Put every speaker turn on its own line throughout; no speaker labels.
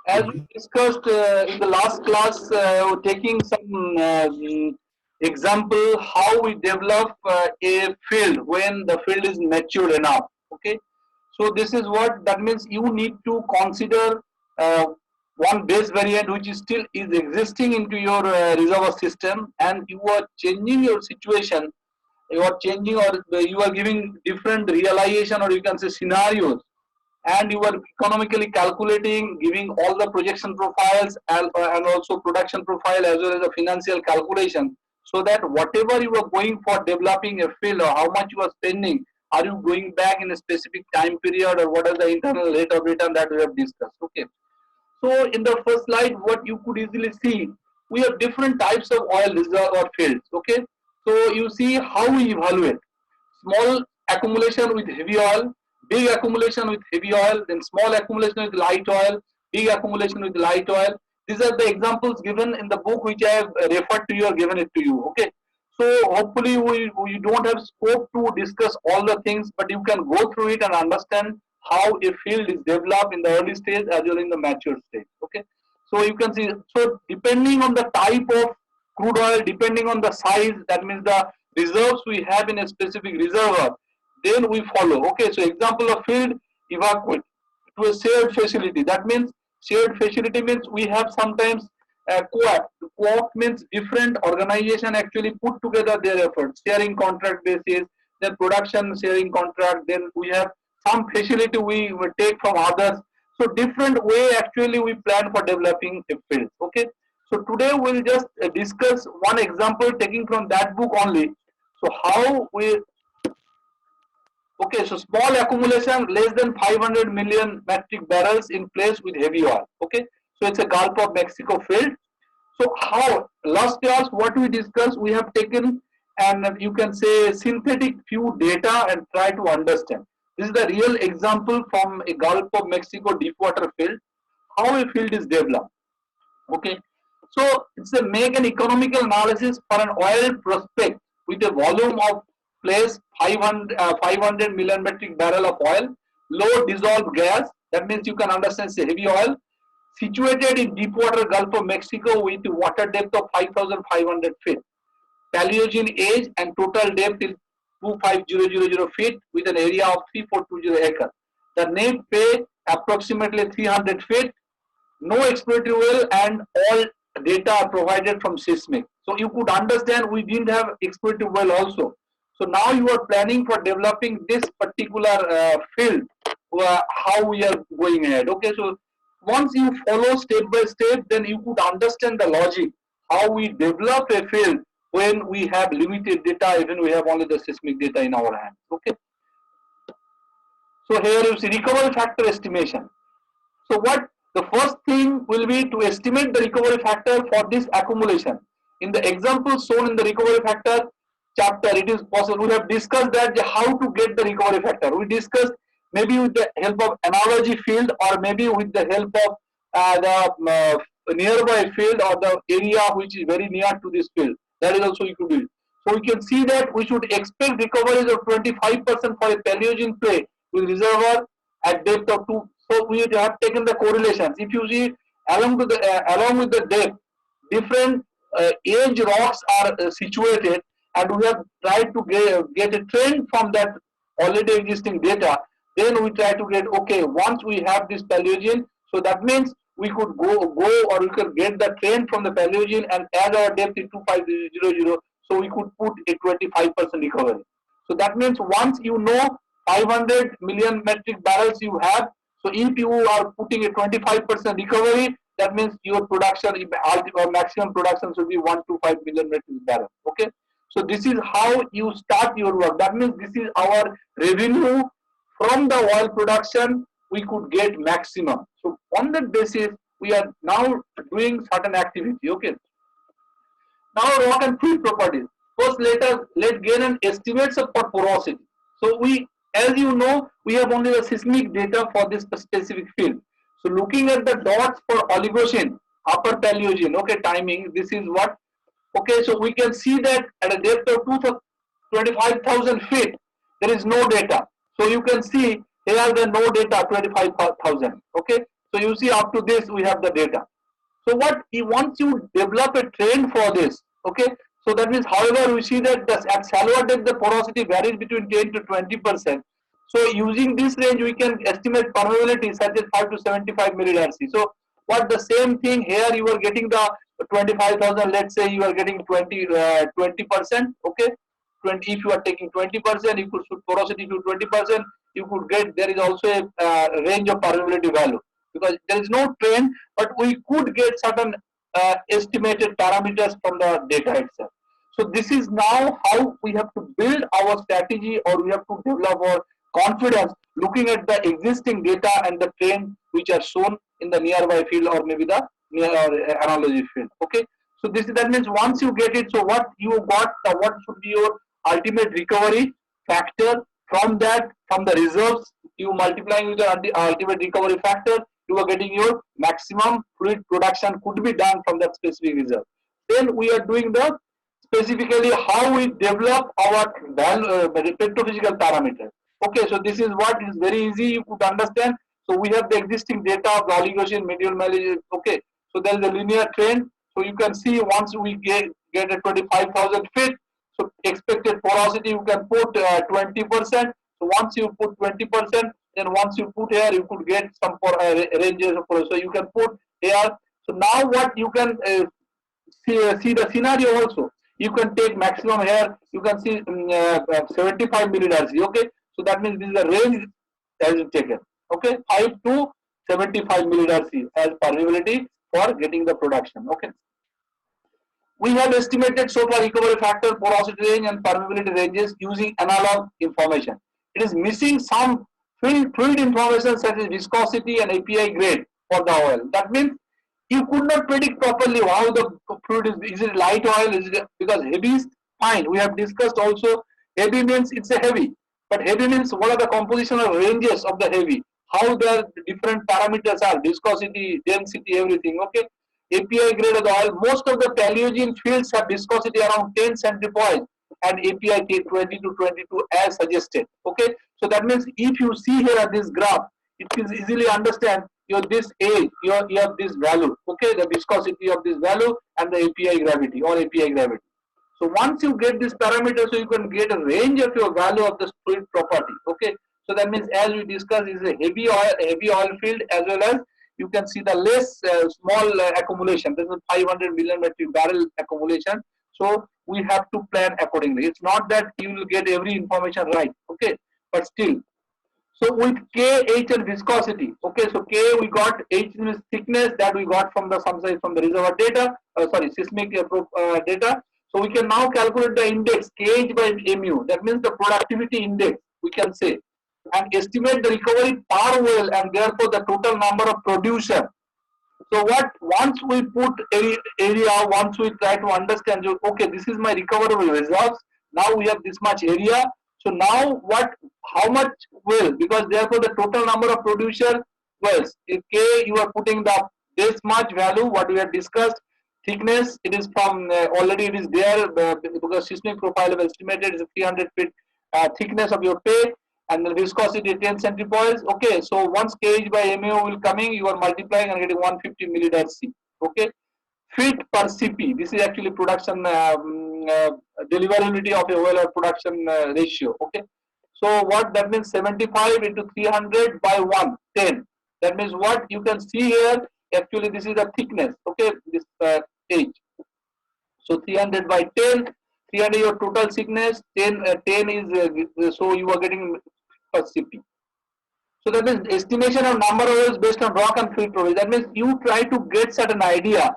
As we discussed in the last class, taking some example how we develop a field when the field is mature enough. Okay, so this is what that means. You need to consider one base variant which is still is existing into your reservoir system, and you are changing your situation. You are changing, or you are giving different realization, or you can say scenarios, and you are economically calculating, giving all the projection profiles and also production profile as well as the financial calculation, so that whatever you are going for developing a field or how much you are spending, are you going back in a specific time period, or what is the internal rate of return that we have discussed. Okay, so in the first slide, what you could easily see, we have different types of oil reserve or fields. Okay, so you see how we evaluate small accumulation with heavy oil, big accumulation with heavy oil, then small accumulation with light oil, big accumulation with light oil. These are the examples given in the book which I have referred to you or given it to you. Okay, so hopefully we don't have scope to discuss all the things, but you can go through it and understand how a field is developed in the early stage as well in the mature stage. Okay, so you can see, so depending on the type of crude oil, depending on the size, that means the reserves we have in a specific reservoir, then we follow. Okay, so example of field, evacuate to a shared facility. That means shared facility means we have sometimes co-op. Co-op means different organization actually put together their efforts, sharing contract basis, then production sharing contract, then we have some facility we take from others. So different way actually we plan for developing a field. Okay, so today we'll just discuss one example taking from that book only. So how we, okay, so small accumulation less than 500 million metric barrels in place with heavy oil. Okay, so it's a Gulf of Mexico field. So how last class what we discussed, we have taken and you can say synthetic few data and try to understand. This is the real example from a Gulf of Mexico deep water field, how a field is developed. Okay, so it's a make an economical analysis for an oil prospect with a volume of place 500 million metric barrel of oil, low dissolved gas. That means you can understand it's a heavy oil, situated in deep water Gulf of Mexico with water depth of 5,500 feet. Paleogene age and total depth is 25,000 feet with an area of 3,420 acres. The net pay approximately 300 feet. No exploratory well, and all data are provided from seismic. So you could understand we didn't have exploratory well also. So now you are planning for developing this particular field, how we are going ahead. Okay, so once you follow step by step, then you could understand the logic, how we develop a field when we have limited data, even we have only the seismic data in our hands. Okay, so here you see recovery factor estimation. So what the first thing will be to estimate the recovery factor for this accumulation. In the example shown in the recovery factor chapter, it is possible. We have discussed that how to get the recovery factor. We discussed maybe with the help of analogy field, or maybe with the help of the nearby field or the area which is very near to this field. That is also you could do. So we can see that we should expect recoveries of 25% for a Paleogene play with reservoir at depth of 2. So we have taken the correlations. If you see along with the depth, different age rocks are situated, and we have tried to get a trend from that already existing data. Then we try to get, okay, once we have this Paleogene, so that means we could go or we could get the trend from the Paleogene, and as our depth is 2500, so we could put a 25% recovery. So that means once you know 500 million metric barrels you have, so if you are putting a 25% recovery, that means your production or maximum production should be 125 million metric barrels. Okay, so this is how you start your work. That means this is our revenue from the oil production we could get maximum. So on that basis, we are now doing certain activity. Okay. Now rock and fluid properties. First, let's gain an estimates of porosity. So we, as you know, we have only the seismic data for this specific field. So looking at the dots for Oligocene, upper Paleogene, okay, timing, this is what, okay, so we can see that at a depth of 25,000 feet, there is no data. So you can see Here the no data 25,000. Okay, so you see up to this we have the data. So what once you develop a trend for this, okay, so that means however we see that at shallower depth the porosity varies between 10 to 20%. So using this range we can estimate permeability such as 5 to 75 millirc. So what the same thing here, you are getting the 25,000, let's say you are getting 20%, okay, 20, if you are taking 20%, you could shoot porosity to 20%, you could get, there is also a range of permeability value, because there is no trend, but we could get certain estimated parameters from the data itself. So this is now how we have to build our strategy, or we have to develop our confidence looking at the existing data and the trend which are shown in the nearby field or maybe the near analogy field. Okay, so this, that means once you get it, so what you got, what should be your ultimate recovery factor, from that, from the reserves you multiplying with the ultimate recovery factor, you are getting your maximum fluid production could be done from that specific reserve. Then we are doing the specifically how we develop our value, petrophysical parameters. Okay, so this is what is very easy, you could understand. So we have the existing data of the oligocene medial malleable. Okay, so there is a linear trend. So you can see once we get a 25,000 feet, so expected porosity you can put 20%. So once you put 20%, then once you put here, you could get some ranges of porosity. So you can put here. So now what you can see the scenario also. You can take maximum here. You can see 75 millirc. Okay, so that means this is the range that is taken. Okay, 5 to 75 millirc as permeability for getting the production. Okay, we have estimated so far recovery factor, porosity range, and permeability ranges using analog information. It is missing some fluid information such as viscosity and API grade for the oil. That means you could not predict properly how the fluid is it light oil, is it, because heavy is fine. We have discussed also heavy means it's a heavy, but heavy means what are the compositional ranges of the heavy, how the different parameters are, viscosity, density, everything. Okay, API grade of the oil, most of the Paleogene fields have viscosity around 10 centipoise and API 20 to 22 as suggested. Okay, so that means if you see here at this graph, it is easily understand your this age, you have this value. Okay, the viscosity of this value and the API gravity or API gravity. So once you get this parameter, so you can get a range of your value of the fluid property. Okay, so that means as we discussed, is a heavy oil field, as well as you can see the less small accumulation. This is 500 million metric barrel accumulation. So we have to plan accordingly. It's not that you will get every information right. Okay, but still. So with K, H and viscosity, okay, so K we got, H is thickness that we got from the some size from the reservoir data, seismic data. So we can now calculate the index KH by mu. That means the productivity index we can say, and estimate the recovery per well and therefore the total number of producer. So what once we put area, once we try to understand, okay, this is my recoverable reserves. Now we have this much area. So now what, how much well, because therefore the total number of producer wells. If K you are putting the this much value, what we have discussed, thickness, it is from already it is there because seismic profile of estimated is 300 feet thickness of your pay, and the viscosity 10 centipoise. Okay, so once kg by MAO will coming, you are multiplying and getting 150 millirc. Okay, feet per CP. This is actually production deliverability of a well or production ratio. Okay, so what that means, 75 into 300 by 110. That means what you can see here. Actually, this is the thickness. Okay, this H. So 300 by 10. 300 your total thickness. 10 is so you are getting per CP. So that means estimation of number of wells based on rock and field profile. That means you try to get certain idea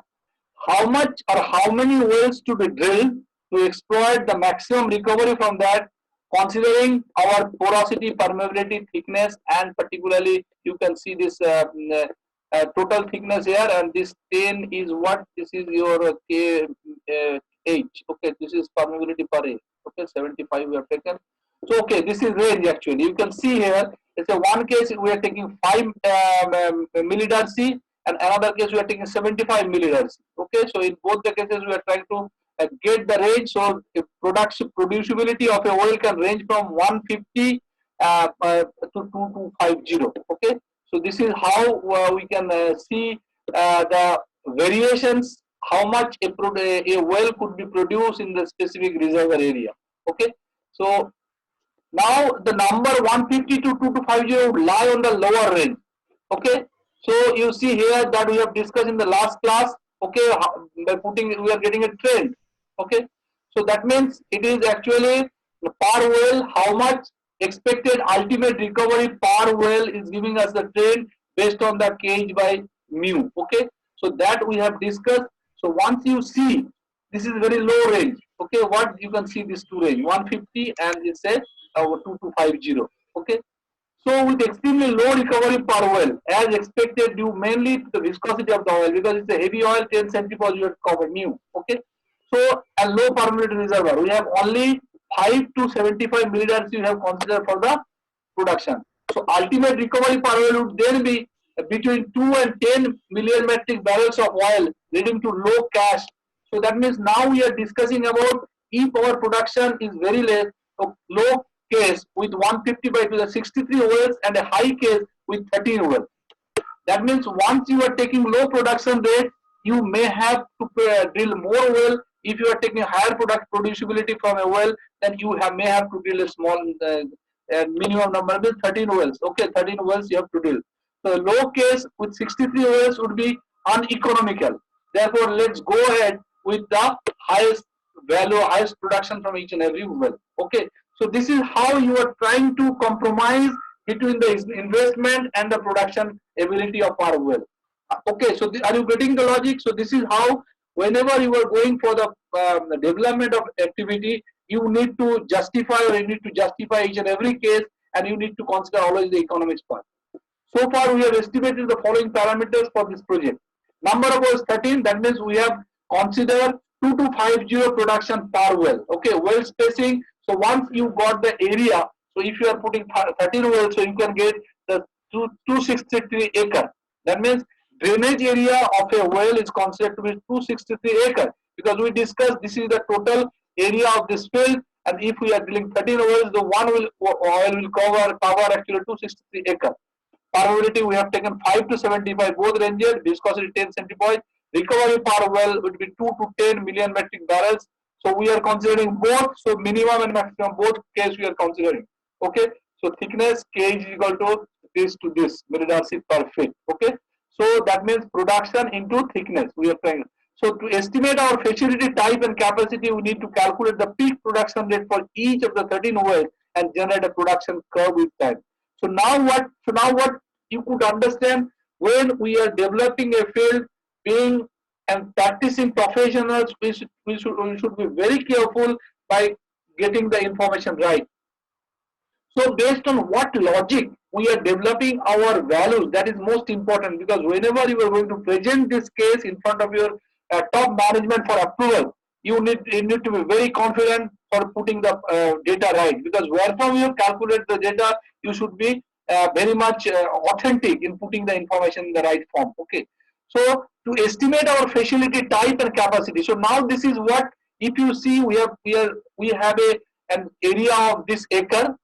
how much or how many wells to be drilled to exploit the maximum recovery from that, considering our porosity, permeability, thickness, and particularly you can see this total thickness here, and this 10 is what, this is your K H. Okay, this is permeability per A. Okay, 75 we have taken. So okay, this is range actually. You can see here, it's a one case we are taking 5 millidarcy, and another case we are taking 75 millidarcy. Okay, so in both the cases we are trying to get the range. So if producibility of a oil can range from 150 to 2250. Okay, so this is how we can see the variations, how much a well could be produced in the specific reservoir area. Okay, so now the number 150 to 2250 would lie on the lower range. Okay, so you see here that we have discussed in the last class. Okay, by putting, we are getting a trend. Okay, so that means it is actually the per well, how much expected ultimate recovery per well is giving us the trend based on the kh by mu. Okay, so that we have discussed. So once you see, this is very low range. Okay, what you can see, this two range 150 and it says 2250. Okay, so with extremely low recovery per well, as expected due mainly to the viscosity of the oil, because it's a heavy oil, 10 centrifugal you have covered new. Okay, so a low permeability reservoir, we have only 5 to 75 milliliters you have considered for the production. So ultimate recovery per well would then be between 2 and 10 million metric barrels of oil, leading to low cash. So that means now we are discussing about if our production is very less, so low case with 150 by 63 wells and a high case with 13 wells. That means once you are taking low production rate, you may have to drill more well. If you are taking higher product producibility from a well, then you may have to drill a small minimum number, means 13 wells. Okay, 13 wells you have to drill. So low case with 63 wells would be uneconomical. Therefore, let's go ahead with the highest value, highest production from each and every well. Okay, so this is how you are trying to compromise between the investment and the production ability of our well. Okay, so are you getting the logic? So this is how, whenever you are going for the development of activity, you need to justify, or you need to justify each and every case, and you need to consider always the economics part. So far, we have estimated the following parameters for this project. Number of wells 13. That means we have considered 2250 production per well. Okay, well spacing. So once you got the area, so if you are putting 13 wells, so you can get the 263 acre. That means drainage area of a well is considered to be 263 acre, because we discussed this is the total area of this field, and if we are drilling 13 wells, the one will oil will cover actually 263 acre. Permeability we have taken 5 to 75 both ranges, viscosity 10 centipoise, recovery per well would be 2 to 10 million metric barrels. So we are considering both, so minimum and maximum both case we are considering. Okay, so thickness K is equal to this millidarcy per feet. Okay, so that means production into thickness we are trying. So to estimate our facility type and capacity, we need to calculate the peak production rate for each of the 13 wells and generate a production curve with time. So now what? So now what you could understand, when we are developing a field, being and practicing professionals, we should be very careful by getting the information right. So based on what logic we are developing our values, that is most important, because whenever you are going to present this case in front of your top management for approval, you need to be very confident for putting the data right, because wherever you calculate the data, you should be very much authentic in putting the information in the right form. Okay, so to estimate our facility type and capacity, so now this is what, if you see, we have an area of this acre.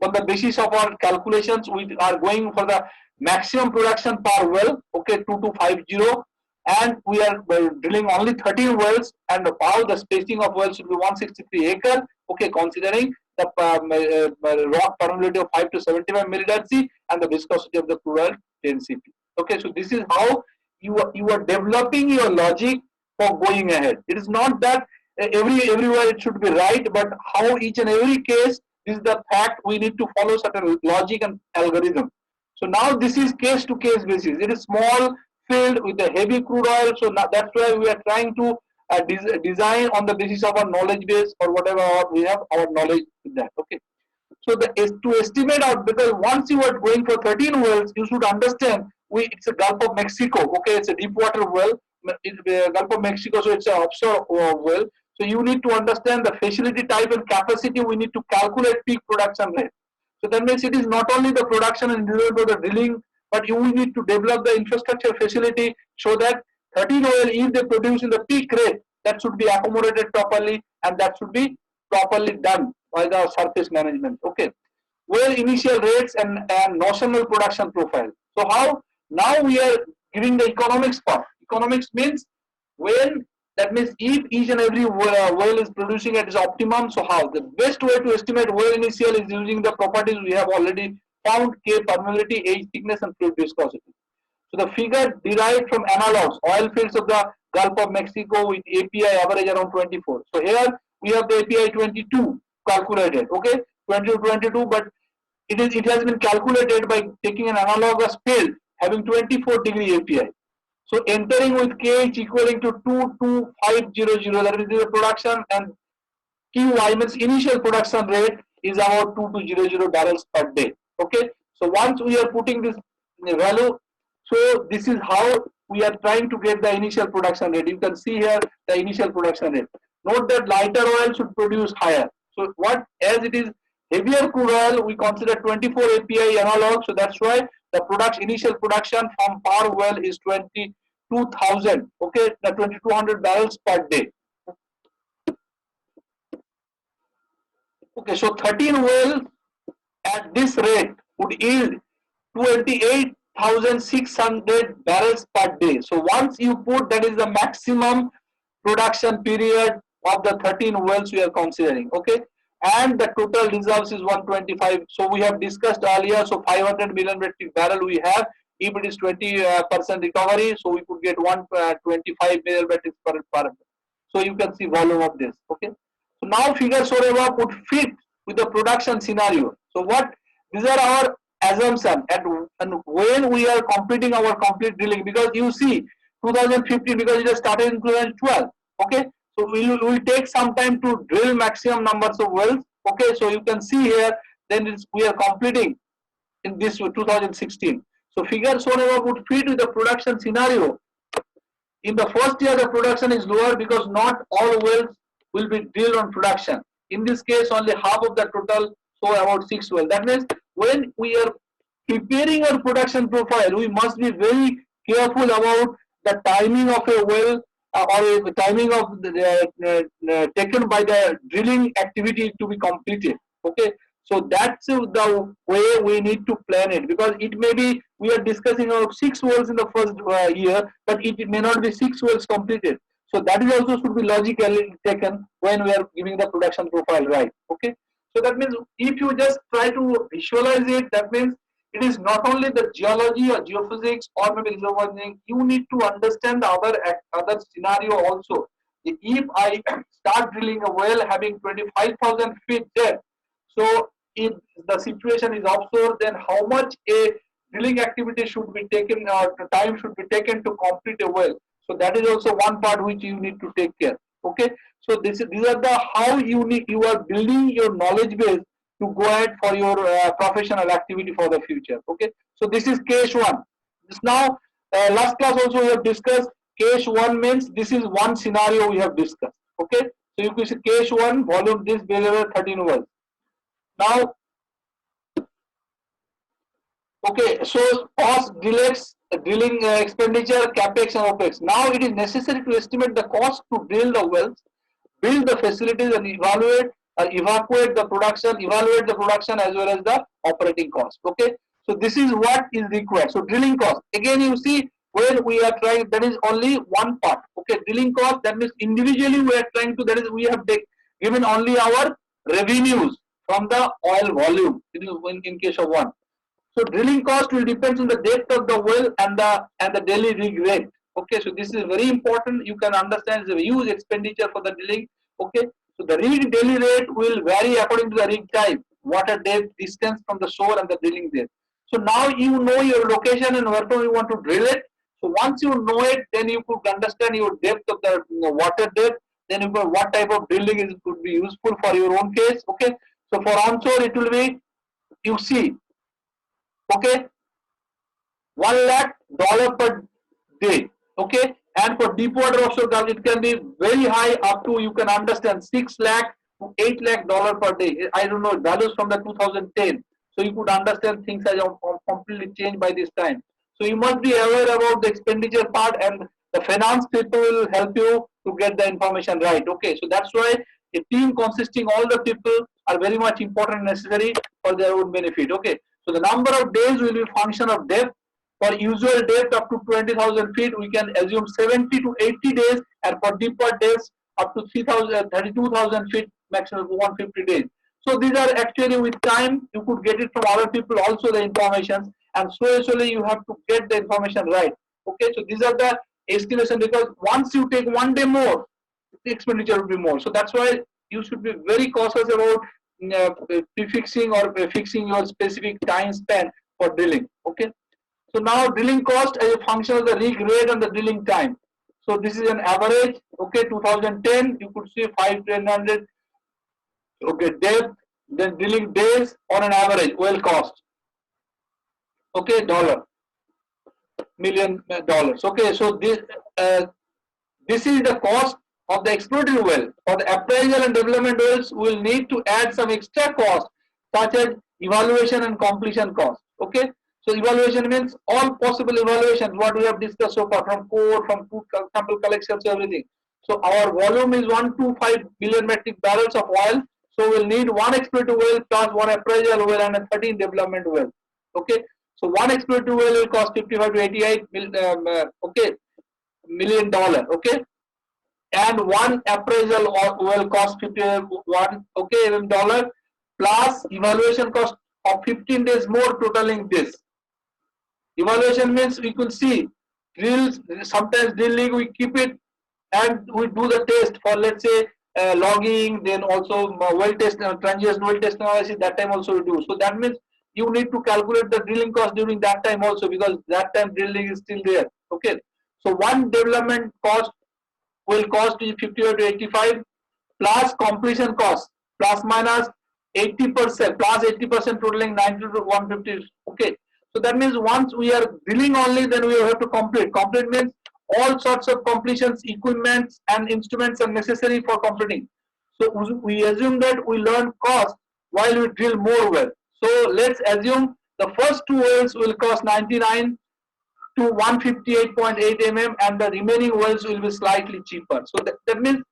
On the basis of our calculations, we are going for the maximum production per well. Okay, 2250, and we are drilling only 13 wells, and how the spacing of wells should be 163 acre. Okay, considering the rock permeability of 5 to 75 millidarcy and the viscosity of the crude oil 10 cp. Okay, so this is how you are developing your logic for going ahead. It is not that everywhere it should be right, but how each and every case, this is the fact, we need to follow certain logic and algorithm. So now this is case to case basis. It is small field with a heavy crude oil, so that's why we are trying to design on the basis of our knowledge base, or whatever we have our knowledge with that. Okay, so to estimate out, because once you are going for 13 wells, you should understand it's a Gulf of Mexico. Okay, it's a deep water well, Gulf of Mexico, so it's an offshore well. So you need to understand the facility type and capacity. We need to calculate peak production rate. So that means it is not only the production and the drilling, but you need to develop the infrastructure facility, so that 13 oil, if they produce in the peak rate, that should be accommodated properly, and that should be properly done by the surface management. Okay, well initial rates and notional production profile. So how now we are giving the economics part. Economics means when, that means if each and every well is producing at its optimum, so how the best way to estimate well initial is using the properties we have already found: K, permeability, age, thickness, and fluid viscosity. So the figure derived from analogs, oil fields of the Gulf of Mexico with API average around 24. So here we have the API 22 calculated, okay, 22, but it has been calculated by taking an analogous field having 24-degree API. So entering with K is equaling to 22500, that is the production, and QY means initial production rate is about 2200 barrels per day. Okay, so once we are putting this value, so this is how we are trying to get the initial production rate. You can see here the initial production rate. Note that lighter oil should produce higher. So what, as it is heavier crude oil, we consider 24 API analog. So that's why the initial production from per well is 22,000. Okay, the 2200 barrels per day. Okay, so 13 wells at this rate would yield 28,600 barrels per day. So once you put, that is the maximum production period of the 13 wells we are considering. Okay, and the total reserves is 125. So we have discussed earlier. So 500 million metric barrel we have. If it is 20% recovery, so we could get 125 million metric per. So you can see volume of this. Okay. So now figure shown above would fit with the production scenario. So what, these are our assumption, and when we are completing our complete drilling, because you see 2015, because it has started in 2012. Okay, so we will take some time to drill maximum numbers of wells. Okay, so you can see here, then we are completing in this 2016. So figure shown above would fit with the production scenario. In the first year, the production is lower because not all wells will be drilled on production. In this case, only half of the total, so about 6 wells. That means when we are preparing our production profile, we must be very careful about the timing of a well, or the timing of taken by the drilling activity to be completed. Okay, so that's the way we need to plan it, because it may be we are discussing about 6 wells in the first year, but it may not be 6 wells completed. So that is also should be logically taken when we are giving the production profile, right? Okay, so that means if you just try to visualize it, that means it is not only the geology or geophysics or maybe reservoir engineering. You need to understand the other scenario also. If I start drilling a well having 25,000 feet depth, so if the situation is offshore, then how much a drilling activity should be taken, or time should be taken to complete a well. So that is also one part which you need to take care. Okay, so these are the how you are building your knowledge base to go ahead for your professional activity for the future. Okay, so this is case one. This now last class also we have discussed case one means this is one scenario we have discussed. Okay, so you can see case one, volume this behavior 13 wells. Now, okay, so cost, DRILLEX, drilling expenditure, CAPEX and OPEX. Now it is necessary to estimate the cost to drill the wells, build the facilities, and evacuate the production, evaluate the production as well as the operating cost. Okay, so this is what is required. So drilling cost. Again, you see where we are trying. That is only one part. Okay, drilling cost. That means individually we are trying to. That is we have given only our revenues from the oil volume. In case of one. So drilling cost will depend on the depth of the well and the daily rig rate. Okay, so this is very important. You can understand it's a huge expenditure for the drilling. Okay, so the rig daily rate will vary according to the rig type, water depth, distance from the shore, and the drilling depth. So now you know your location and where you want to drill it. So once you know it, then you could understand your depth of the water depth. Then you know what type of drilling is could be useful for your own case. Okay, so for onshore it will be, you see, okay, 1 lakh dollar per day. Okay, and for deep water offshore gas it can be very high, up to, you can understand, 6 lakh to 8 lakh dollar per day. I don't know values from the 2010. So you could understand things have completely changed by this time. So you must be aware about the expenditure part, and the finance people will help you to get the information right. Okay, so that's why A team consisting all the people are very much important and necessary for their own benefit. Okay, so the number of days will be a function of depth. For usual depth up to 20,000 feet, we can assume 70 to 80 days, and for deeper depths up to 32,000 feet, maximum 150 days. So these are actually, with time you could get it from other people also, the information, and slowly you have to get the information right. Okay, so these are the estimation, because once you take one day more, the expenditure will be more. So that's why you should be very cautious about prefixing or fixing your specific time span for drilling. Okay, so now drilling cost as a function of the rig rate and the drilling time. So this is an average. Okay, 2010 you could see 5,100. Okay, depth, then drilling days on an average, well cost. Okay, million dollars. Okay, so this is the cost of the exploratory well. For the appraisal and development wells, we will need to add some extra cost, such as evaluation and completion cost. Okay, so evaluation means all possible evaluations what we have discussed so far, from core, from food sample collections, everything. So our volume is 125 billion metric barrels of oil. So we'll need one exploratory well plus one appraisal well and a 13 development well. Okay, so one exploratory well will cost 55 to 88 million. Okay, and one appraisal will cost 51 dollar, plus evaluation cost of 15 days more, totaling this. Evaluation means we could see drills, sometimes drilling we keep it and we do the test for, let's say, logging, then also well test, transient well test analysis, that time also we do. So that means you need to calculate the drilling cost during that time also, because that time drilling is still there. Okay, so one development cost will cost you 50 to 85, plus completion cost plus minus 80%, plus 80%, totaling 90 to 150. Okay, so that means once we are drilling only, then we have to complete. Complete means all sorts of completions, equipments and instruments are necessary for completing. So we assume that we learn cost while we drill more wells. So let's assume the first two wells will cost 99 to 158.8 mm, and the remaining wells will be slightly cheaper. So that means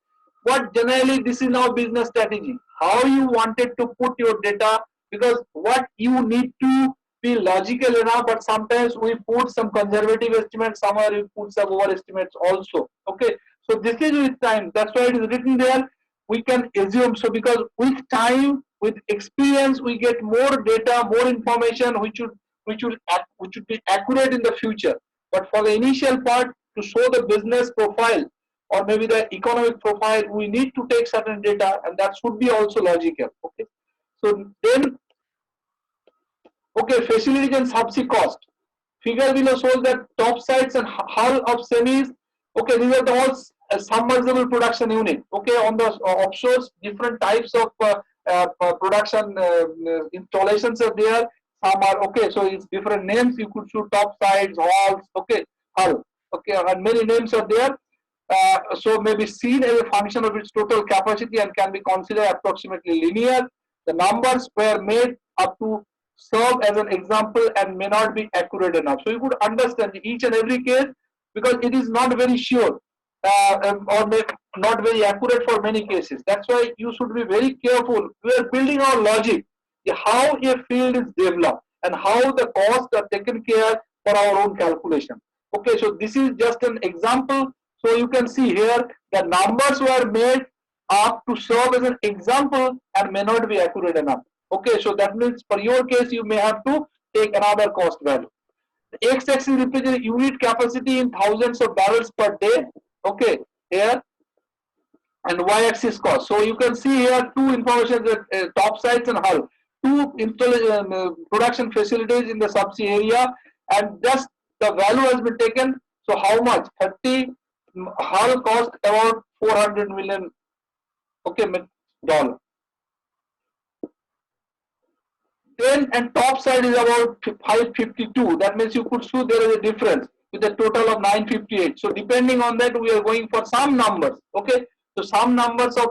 what generally this is now business strategy, how you wanted to put your data, because what you need to be logical enough, but sometimes we put some conservative estimates, somewhere we put some overestimates also. Okay, so this is with time, that's why it is written there. We can assume, so because with time, with experience, we get more data, more information, which should be accurate in the future. But for the initial part, to show the business profile or maybe the economic profile, we need to take certain data, and that should be also logical. Okay, so then, okay, facilities and subsea cost. Figure below shows that top sides and hull of semis. Okay, these are the all submersible production unit. Okay, on the offshores, different types of production installations are there. Some are, okay, so it's different names. You could shoot top sides, hulls. Okay, hull. Okay, and many names are there. So may be seen as a function of its total capacity and can be considered approximately linear. The numbers were made up to serve as an example and may not be accurate enough. So you could understand each and every case, because it is not very sure or not very accurate for many cases. That's why you should be very careful. We are building our logic, how a field is developed and how the costs are taken care for our own calculation. Okay, so this is just an example. So you can see here the numbers were made up to serve as an example and may not be accurate enough. Okay, so that means for your case you may have to take another cost value. The x-axis represents unit capacity in thousands of barrels per day. Okay, here, and y-axis cost. So you can see here two information, top sides and hull, two production facilities in the subsea area, and just the value has been taken. So how much? 30 hull cost about 400 million. Okay, dollar. Then and top side is about 552. That means you could see there is a difference with a total of 958. So depending on that, we are going for some numbers. Okay, so some numbers of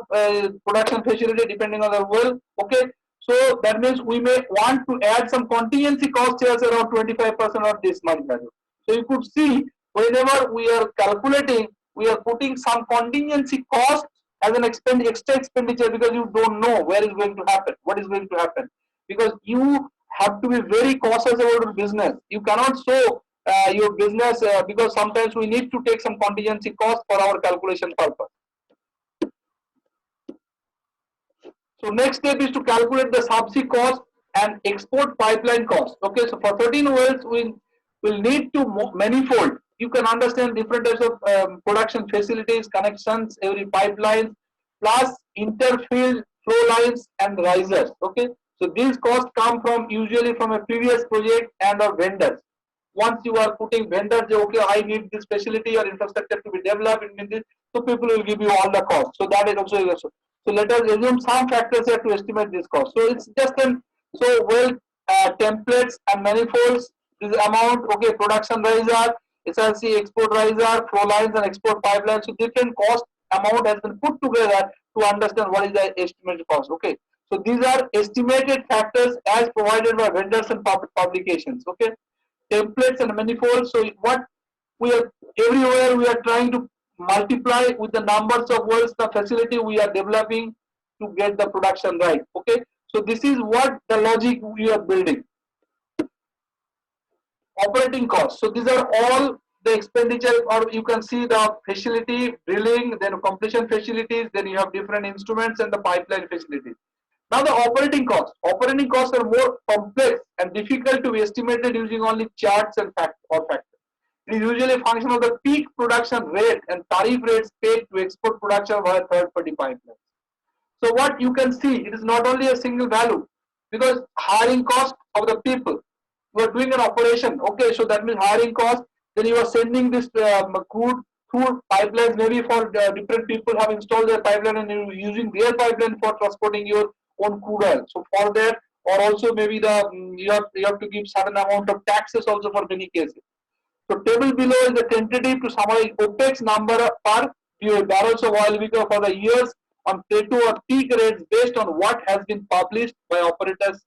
production facility depending on the well. Okay, so that means we may want to add some contingency cost here around 25% of this much value. So you could see whenever we are calculating, we are putting some contingency cost as an extra expenditure, because you don't know where is going to happen, what is going to happen. Because you have to be very cautious about your business. You cannot show your business because sometimes we need to take some contingency cost for our calculation purpose. So next step is to calculate the subsea cost and export pipeline cost. Okay, so for 13 wells, we will need to manifold. You can understand different types of production facilities, connections, every pipeline, plus interfield flow lines and risers. Okay, so these costs come from usually from a previous project and or vendors. Once you are putting vendors, okay, I need this facility or infrastructure to be developed in this, so people will give you all the costs. So that is also. So let us assume some factors here to estimate this cost. So it's just an templates and manifolds. This amount, okay, production riser, SRC export riser, flow lines and export pipelines. So different cost amount has been put together to understand what is the estimated cost. Okay, so these are estimated factors as provided by vendors and publications. Okay, templates and manifolds. So what we are everywhere we are trying to multiply with the numbers of wells the facility we are developing to get the production right. Okay, so this is what the logic we are building. Operating costs. So these are all the expenditure, or you can see the facility, drilling, then completion facilities, then you have different instruments and the pipeline facilities. Now the operating costs. Operating costs are more complex and difficult to be estimated using only charts and factors. It is usually a function of the peak production rate and tariff rates paid to export production via third-party pipelines. So what you can see, it is not only a single value, because hiring cost of the people. You are doing an operation, okay, so that means hiring cost. Then you are sending this crude through pipelines. Maybe for different people have installed their pipeline and you're using their pipeline for transporting your own crude oil. So for that, or also maybe the you have to give certain amount of taxes also for many cases. So table below is the tentative to summarize OPEX number per barrels of oil for the years on Plateau or peak rates based on what has been published by operators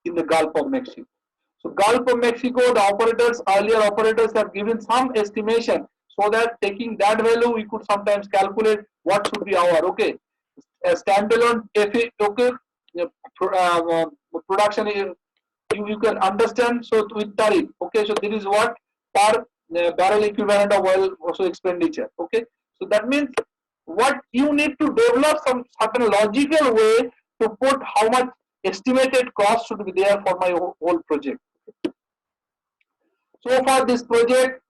in the Gulf of Mexico. So Gulf of Mexico, the operators, earlier operators have given some estimation, so that taking that value, we could sometimes calculate what should be our, okay, a standalone FA, okay, production, you can understand, so with tariff, okay, so this is what per barrel equivalent of oil also expenditure, okay. So that means what you need to develop some certain logical way to put how much estimated cost should be there for my whole project. So far this project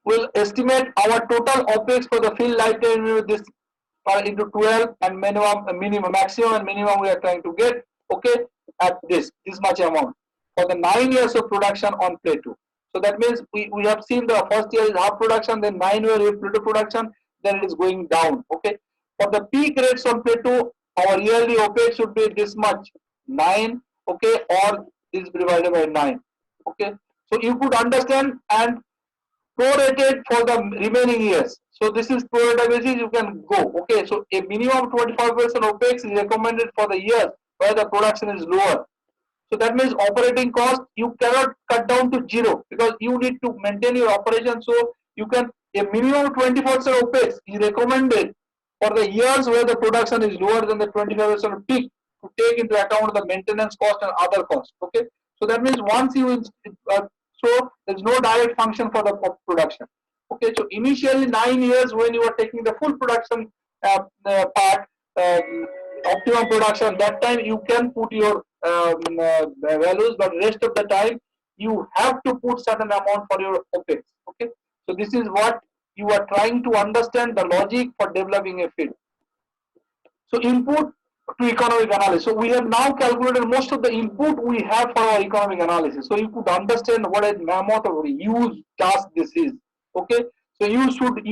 will estimate our total OPEX for the field lifetime with this into 12 and minimum maximum and minimum we are trying to get, okay, at this much amount for the 9 years of production on Plateau. So that means we have seen the first year is half production, then 9 years with Plateau production, then it is going down, okay. For the peak rates on Plateau, our yearly OPEX should be this much 9, okay, or this is divided by 9, okay. So you could understand and prorated for the remaining years. So this is prorated basis, you can go. Okay, so a minimum 25% OPEX is recommended for the years where the production is lower. So that means operating cost you cannot cut down to zero because you need to maintain your operation. So you can a minimum 20% OPEX is recommended for the years where the production is lower than the 25% peak to take into account the maintenance cost and other costs. Okay, so that means once you so there's no direct function for the production. Okay, so initially 9 years when you are taking the full production part, optimum production, that time you can put your values, but rest of the time you have to put certain amount for your OPEX. Okay, so this is what you are trying to understand the logic for developing a field. So input to economic analysis. So we have now calculated most of the input we have for our economic analysis. So you could understand what a mammoth or huge task this is. Okay. So you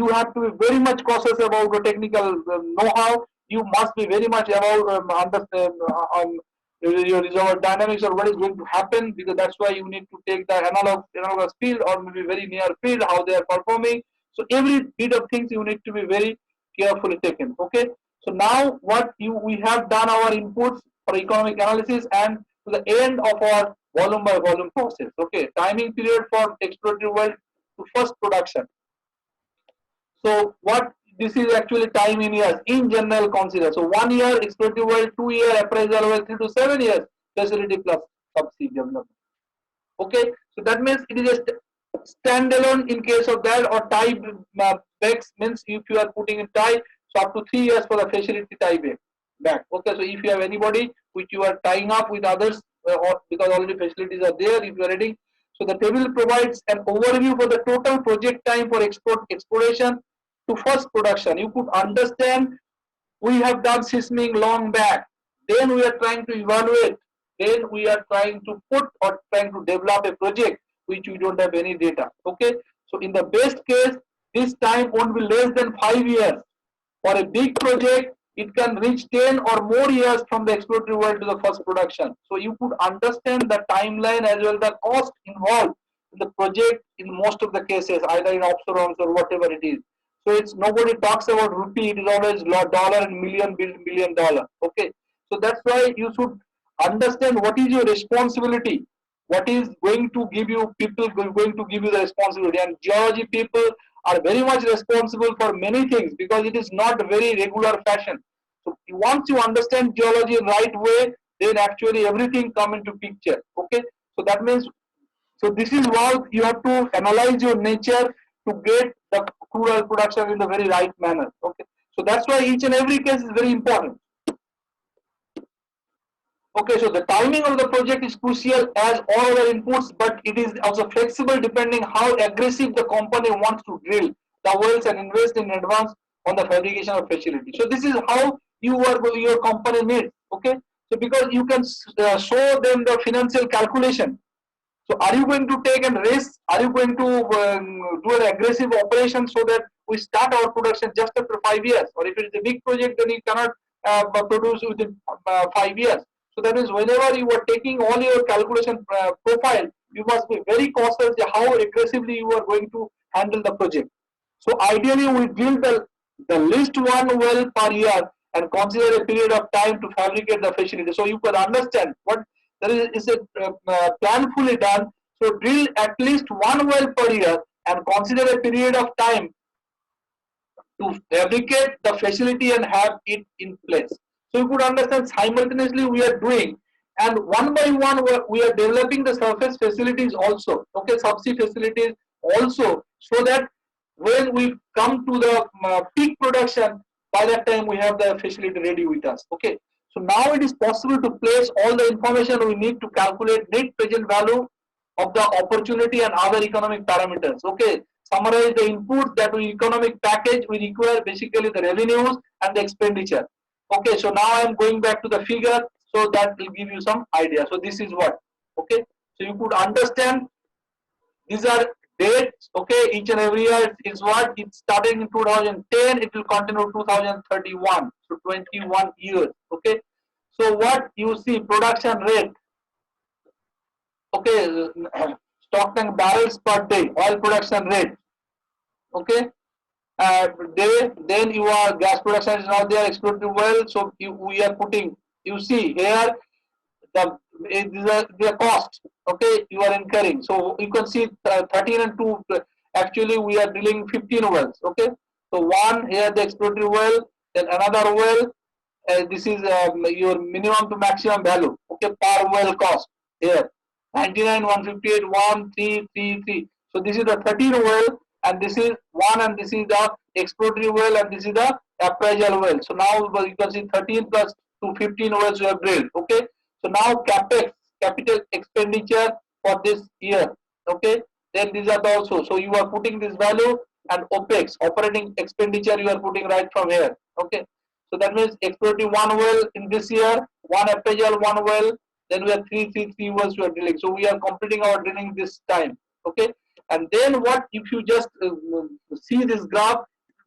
have to be very much cautious about the technical know-how. You must be very much about understand your reservoir dynamics or what is going to happen, because that's why you need to take the analogous field or maybe very near field, how they are performing. So every bit of things you need to be very carefully taken. Okay. So now what we have done our inputs for economic analysis and to the end of our volume by volume process. Okay, timing period for exploratory well to first production. So what this is actually time in years in general consider. So 1 year exploratory well, 2 year appraisal well, 3 to 7 years facility plus subsea development. Okay, so that means it is a standalone in case of that, or tie backs means if you are putting in tie, so up to 3 years for the facility tie back. Okay, so if you have anybody which you are tying up with others, or because already facilities are there, if you are ready. So the table provides an overview for the total project time for exploration to first production. You could understand we have done seismic long back, then we are trying to evaluate, then we are trying to put or trying to develop a project which we don't have any data. Okay, so in the best case this time won't be less than 5 years. For a big project it can reach 10 or more years from the exploratory well to the first production. So you could understand the timeline as well the cost involved in the project in most of the cases, either in offshore or whatever it is. So it's nobody talks about rupee, it is always dollar and million dollar. Okay, so that's why you should understand what is your responsibility, what is going to give you people going to give you the responsibility. And geology people are very much responsible for many things because it is not very regular fashion. So once you understand geology in right way, then actually everything come into picture. Okay, so that means, so this is how you have to analyze your nature to get the crude oil production in the very right manner. Okay, so that's why each and every case is very important. Okay, so the timing of the project is crucial as all other inputs, but it is also flexible depending how aggressive the company wants to drill the wells and invest in advance on the fabrication of facility. So this is how your company needs. Okay, so because you can show them the financial calculation. So are you going to take a risk? Are you going to do an aggressive operation so that we start our production just after 5 years? Or if it is a big project, then you cannot produce within 5 years. So that is whenever you are taking all your calculation profile, you must be very cautious how aggressively you are going to handle the project. So ideally, we drill the least one well per year and consider a period of time to fabricate the facility. So you can understand what there is a planfully done. So drill at least one well per year and consider a period of time to fabricate the facility and have it in place. So you could understand simultaneously we are doing, and one by one we are developing the surface facilities also. Okay, subsea facilities also, so that when we come to the peak production, by that time we have the facility ready with us. Okay, so now it is possible to place all the information we need to calculate net present value of the opportunity and other economic parameters. Okay, summarize the inputs that we economic package we require, basically the revenues and the expenditure. Okay, so now I am going back to the figure, so that will give you some idea. So this is what. Okay, so you could understand these are dates. Okay, each and every year is what it's starting in 2010, it will continue 2031, so 21 years. Okay, so what you see production rate. Okay, stock tank barrels per day, oil production rate. Okay, day, then your gas production is now there, exploratory well. So we are putting, you see here the cost. Okay, you are incurring. So you can see 13 and 2. Actually, we are drilling 15 wells. Okay, so one here the exploratory well, then another well. This is your minimum to maximum value. Okay, per well cost here 99, 158, 1333. So this is the 13 well, and this is one, and this is the exploratory well, and this is the appraisal well. So now you can see 13 plus 2, 15 wells you have drilled. Okay, so now capex, capital expenditure for this year. Okay, then these are the also. So you are putting this value, and opex, operating expenditure, you are putting right from here. Okay, so that means exploratory one well in this year, one appraisal, one well. Then we have three wells we are drilling. So we are completing our drilling this time. Okay, and then what if you just see this graph,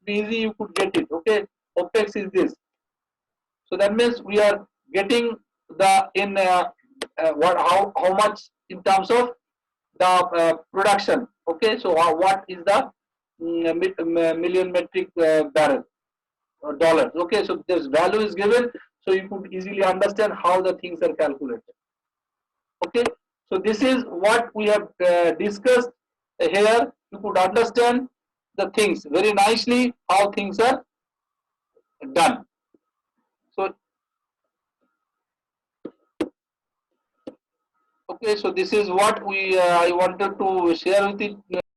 easy you could get it. Okay, opex is this. So that means we are getting the in what how much in terms of the production. Okay, so what is the million metric barrel or dollars. Okay, so this value is given, so you could easily understand how the things are calculated. Okay, so this is what we have discussed here. You could understand the things very nicely, how things are done. So okay, so this is what I wanted to share with